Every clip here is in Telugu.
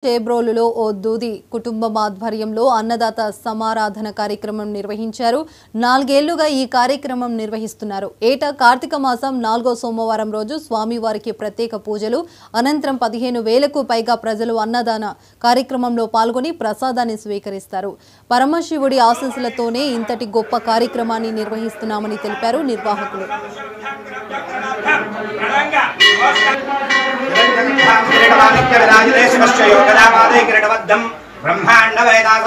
చేబ్రోలులో ఓ దూది కుటుంబం ఆధ్వర్యంలో అన్నదాత సమారాధన కార్యక్రమం నిర్వహించారు. 4 ఏళ్లుగా ఈ కార్యక్రమం నిర్వహిస్తున్నారు. ఏటా కార్తీక మాసం 4వ సోమవారం రోజు స్వామివారికి ప్రత్యేక పూజలు అనంతరం 15,000కు పైగా ప్రజలు అన్నదాన కార్యక్రమంలో పాల్గొని ప్రసాదాన్ని స్వీకరిస్తారు. పరమశివుడి ఆశీస్సులతోనే ఇంతటి గొప్ప కార్యక్రమాన్ని నిర్వహిస్తున్నామని తెలిపారు నిర్వాహకులు. ब्रह्मांड वेदास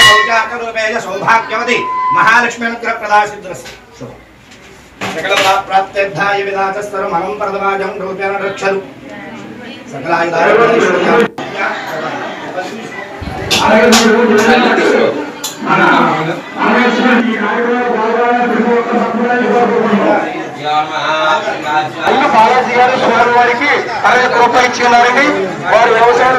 सौभाग्यवती महालक्ष्मी अनुग्रह प्रदासिद्ध सकल प्राप्त्यर्थाय विदाचस्तरमलं प्रदवाजं रूपेण रक्षतु బాలాజీ గారు స్వామి వారికి 60 రూపాయలు ఇచ్చినారండి. వారు వ్యవసాయం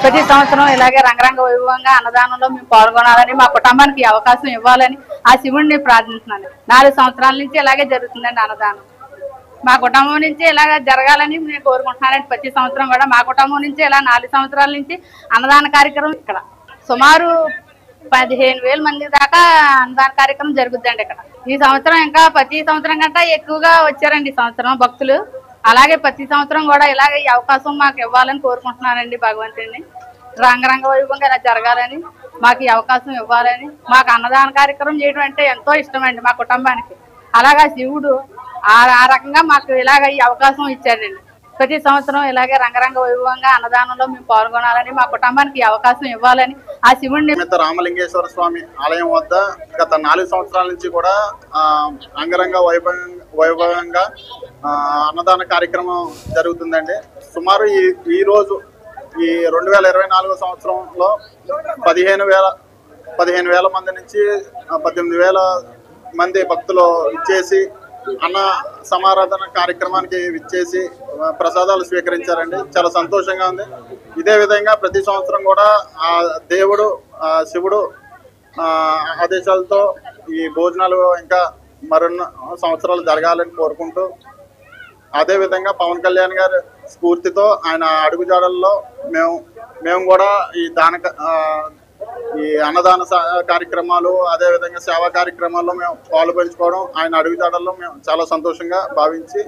ప్రతి సంవత్సరం ఇలాగే రంగరంగ వైభవంగా అన్నదానంలో మేము పాల్గొనాలని, మా కుటుంబానికి అవకాశం ఇవ్వాలని ఆ శివుడిని ప్రార్థిస్తున్నాను. 4 సంవత్సరాల నుంచి ఇలాగే జరుగుతుందండి అన్నదానం. మా కుటుంబం నుంచి ఇలాగ జరగాలని నేను కోరుకుంటున్నానండి. ప్రతి సంవత్సరం కూడా మా కుటుంబం నుంచి ఇలా 4 సంవత్సరాల నుంచి అన్నదాన కార్యక్రమం ఇక్కడ సుమారు 15,000 మంది దాకా అన్నదాన కార్యక్రమం జరుగుద్దండి ఇక్కడ. ఈ సంవత్సరం ఇంకా ప్రతి సంవత్సరం కంటే ఎక్కువగా వచ్చారండి ఈ సంవత్సరం భక్తులు. అలాగే ప్రతి సంవత్సరం కూడా ఇలాగే ఈ అవకాశం మాకు ఇవ్వాలని కోరుకుంటున్నానండి భగవంతుడిని. రంగరంగ వైభవంగా ఇలా జరగాలని, మాకు ఈ అవకాశం ఇవ్వాలని, మాకు అన్నదాన కార్యక్రమం చేయడం అంటే ఎంతో ఇష్టం అండి మా కుటుంబానికి. అలాగా శివుడు ఆ రకంగా మాకు ఇలాగ ఈ అవకాశం ఇచ్చాడండి. ప్రతి సంవత్సరం ఇలాగే రంగరంగ వైభవంగా అన్నదానంలో మేము పాల్గొనాలని, మా కుటుంబానికి అవకాశం ఇవ్వాలని ఆ శివుడిని. రామలింగేశ్వర స్వామి ఆలయం వద్ద గత 4 సంవత్సరాల నుంచి కూడా అంగరంగ వైభవంగా అన్నదాన కార్యక్రమం జరుగుతుందండి. సుమారు ఈ రోజు ఈ 2024 సంవత్సరంలో 15,000 మంది నుంచి 18,000 మంది భక్తులు ఇచ్చేసి అన్న సమారాధన కార్యక్రమానికి విచ్చేసి ప్రసాదాలు స్వీకరించారండి. చాలా సంతోషంగా ఉంది. ఇదే విధంగా ప్రతి సంవత్సరం కూడా ఆ దేవుడు శివుడు ఆదేశాలతో ఈ భోజనాలు ఇంకా మరిన్ని సంవత్సరాలు జరగాలని కోరుకుంటూ, అదేవిధంగా పవన్ కళ్యాణ్ గారి స్ఫూర్తితో ఆయన అడుగుజాడల్లో మేము కూడా ఈ అన్నదాన కార్యక్రమాలు అదేవిధంగా సేవా కార్యక్రమాల్లో మేము పాల్పంచుకోవడం ఆయన అడుగుజాడల్లో మేము చాలా సంతోషంగా భావించి